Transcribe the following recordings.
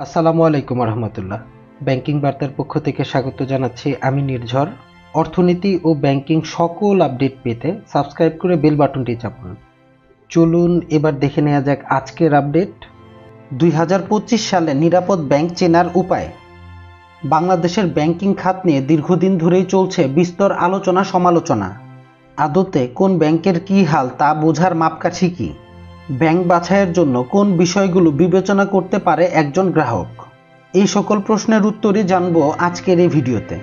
আসসালামু আলাইকুম রহমতুল্লাহ। ব্যাংকিং বার্তার পক্ষ থেকে স্বাগত জানাচ্ছি আমি নির্ঝর। অর্থনীতি ও ব্যাংকিং সকল আপডেট পেতে সাবস্ক্রাইব করে বেল বাটনটি চাপুন। চলুন এবার দেখে নেওয়া যাক আজকের আপডেট। 2025 সালে নিরাপদ ব্যাংক চেনার উপায়। বাংলাদেশের ব্যাংকিং খাত নিয়ে দীর্ঘদিন ধরেই চলছে বিস্তর আলোচনা সমালোচনা। আদতে কোন ব্যাংকের কী হাল তা বোঝার মাপকাঠি কী? ব্যাংক বাছাইয়ের জন্য কোন বিষয়গুলো বিবেচনা করতে পারে একজন গ্রাহক? এই সকল প্রশ্নের উত্তরই জানব আজকের এই ভিডিওতে।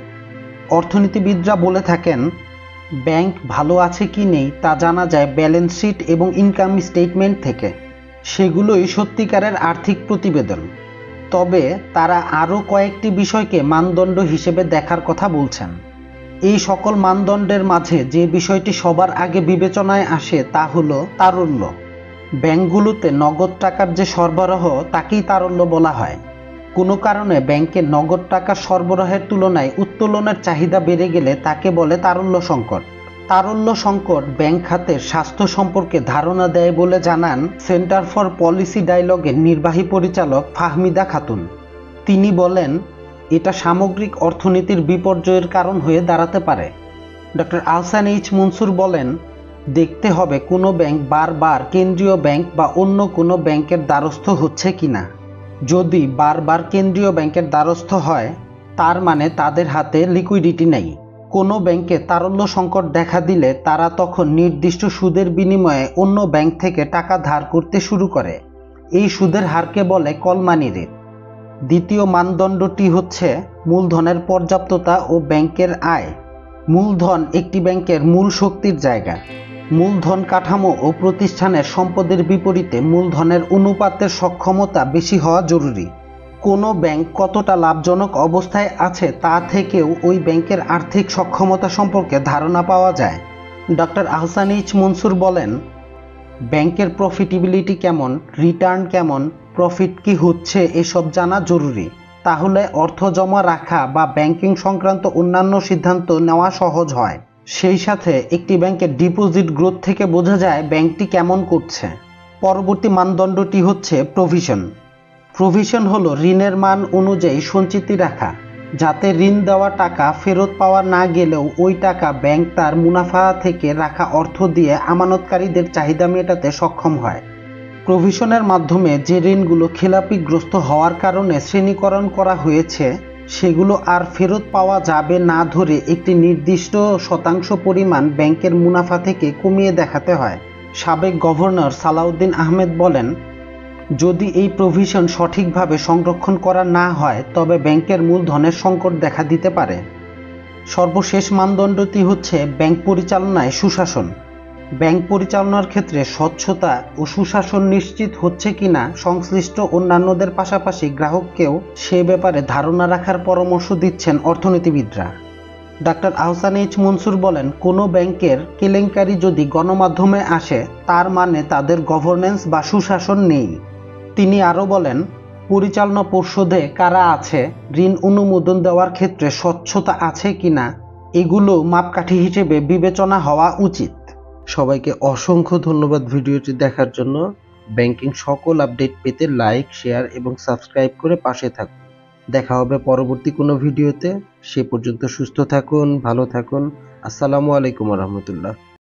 অর্থনীতিবিদরা বলে থাকেন, ব্যাংক ভালো আছে কি নেই তা জানা যায় ব্যালেন্স শিট এবং ইনকাম স্টেটমেন্ট থেকে। সেগুলোই সত্যিকারের আর্থিক প্রতিবেদন। তবে তারা আরও কয়েকটি বিষয়কে মানদণ্ড হিসেবে দেখার কথা বলছেন। এই সকল মানদণ্ডের মাঝে যে বিষয়টি সবার আগে বিবেচনায় আসে তা হলো তারল্য। ব্যাংকগুলোতে নগদ টাকার যে সরবরাহ তাকেই তারল্য বলা হয়। কোনো কারণে ব্যাংকে নগদ টাকার সরবরাহের তুলনায় উত্তোলনের চাহিদা বেড়ে গেলে তাকে বলে তারল্য সংকট। তারল্য সংকট ব্যাংক খাতের স্বাস্থ্য সম্পর্কে ধারণা দেয় বলে জানান সেন্টার ফর পলিসি ডায়ালগের নির্বাহী পরিচালক ফাহমিদা খাতুন। তিনি বলেন, এটা সামগ্রিক অর্থনীতির বিপর্যয়ের কারণ হয়ে দাঁড়াতে পারে। ডক্টর আহসান এইচ মনসুর বলেন, দেখতে হবে কোনো ব্যাংক বারবার কেন্দ্রীয় ব্যাংক বা অন্য কোনো ব্যাংকের দ্বারস্থ হচ্ছে কিনা। যদি বারবার কেন্দ্রীয় ব্যাংকের দ্বারস্থ হয় তার মানে তাদের হাতে লিকুইডিটি নেই। কোনো ব্যাংকে তারল্য সংকট দেখা দিলে তারা তখন নির্দিষ্ট সুদের বিনিময়ে অন্য ব্যাংক থেকে টাকা ধার করতে শুরু করে। এই সুদের হারকে বলে কল মানি রেট। দ্বিতীয় মানদণ্ডটি হচ্ছে মূলধনের পর্যাপ্ততা ও ব্যাংকের আয়। মূলধন একটি ব্যাংকের মূল শক্তির জায়গা। মূলধন কাঠামো ও প্রতিষ্ঠানের সম্পদের বিপরীতে মূলধনের অনুপাতের সক্ষমতা বেশি হওয়া জরুরি। কোনো ব্যাংক কতটা লাভজনক অবস্থায় আছে তা থেকেও ওই ব্যাংকের আর্থিক সক্ষমতা সম্পর্কে ধারণা পাওয়া যায়। ডক্টর আহসান এইচ মনসুর বলেন, ব্যাংকের প্রফিটেবিলিটি কেমন, রিটার্ন কেমন, প্রফিট কি হচ্ছে এসব জানা জরুরি। তাহলে অর্থ জমা রাখা বা ব্যাংকিং সংক্রান্ত অন্যান্য সিদ্ধান্ত নেওয়া সহজ হয়। সেই সাথে একটি ব্যাংকের ডিপোজিট গ্রোথ থেকে বোঝা যায় ব্যাংকটি কেমন করছে। পরবর্তী মানদণ্ডটি হচ্ছে প্রভিশন। প্রভিশন হলো ঋণের মান অনুযায়ী সঞ্চিতি রাখা, যাতে ঋণ দেওয়া টাকা ফেরত পাওয়া না গেলেও ওই টাকা ব্যাংক তার মুনাফা থেকে রাখা অর্থ দিয়ে আমানতকারীদের চাহিদা মেটাতে সক্ষম হয়। প্রভিশনের মাধ্যমে যে ঋণগুলো খেলাপিগ্রস্ত হওয়ার কারণে শ্রেণীকরণ করা হয়েছে সেগুলো আর ফেরত পাওয়া যাবে না ধরে একটি নির্দিষ্ট শতাংশ পরিমাণ ব্যাংকের মুনাফা থেকে কমিয়ে দেখাতে হয়। সাবেক গভর্নর সালাউদ্দিন আহমেদ বলেন, যদি এই প্রভিশন সঠিকভাবে সংরক্ষণ করা না হয় তবে ব্যাংকের মূলধনের সংকট দেখা দিতে পারে। সর্বশেষ মানদণ্ডটি হচ্ছে ব্যাংক পরিচালনায় সুশাসন। ব্যাংক পরিচালনার ক্ষেত্রে স্বচ্ছতা ও সুশাসন নিশ্চিত হচ্ছে কিনা সংশ্লিষ্ট অন্যান্যদের পাশাপাশি গ্রাহককেও সে ব্যাপারে ধারণা রাখার পরামর্শ দিচ্ছেন অর্থনীতিবিদরা। ডক্টর আহসান এইচ মনসুর বলেন, কোনো ব্যাংকের কেলেঙ্কারি যদি গণমাধ্যমে আসে তার মানে তাদের গভর্নেন্স বা সুশাসন নেই। তিনি আরও বলেন, পরিচালনা পর্ষদে কারা আছে, ঋণ অনুমোদন দেওয়ার ক্ষেত্রে স্বচ্ছতা আছে কিনা, এগুলো মাপকাঠি হিসেবে বিবেচনা হওয়া উচিত। সবাইকে অসংখ্য ধন্যবাদ ভিডিওটি দেখার জন্য। ব্যাংকিং সকল আপডেট পেতে লাইক, শেয়ার এবং সাবস্ক্রাইব করে পাশে থাকুন। দেখা হবে পরবর্তী কোনো ভিডিওতে। সে পর্যন্ত সুস্থ থাকুন, ভালো থাকুন। আসসালামু আলাইকুম রহমতুল্লাহ।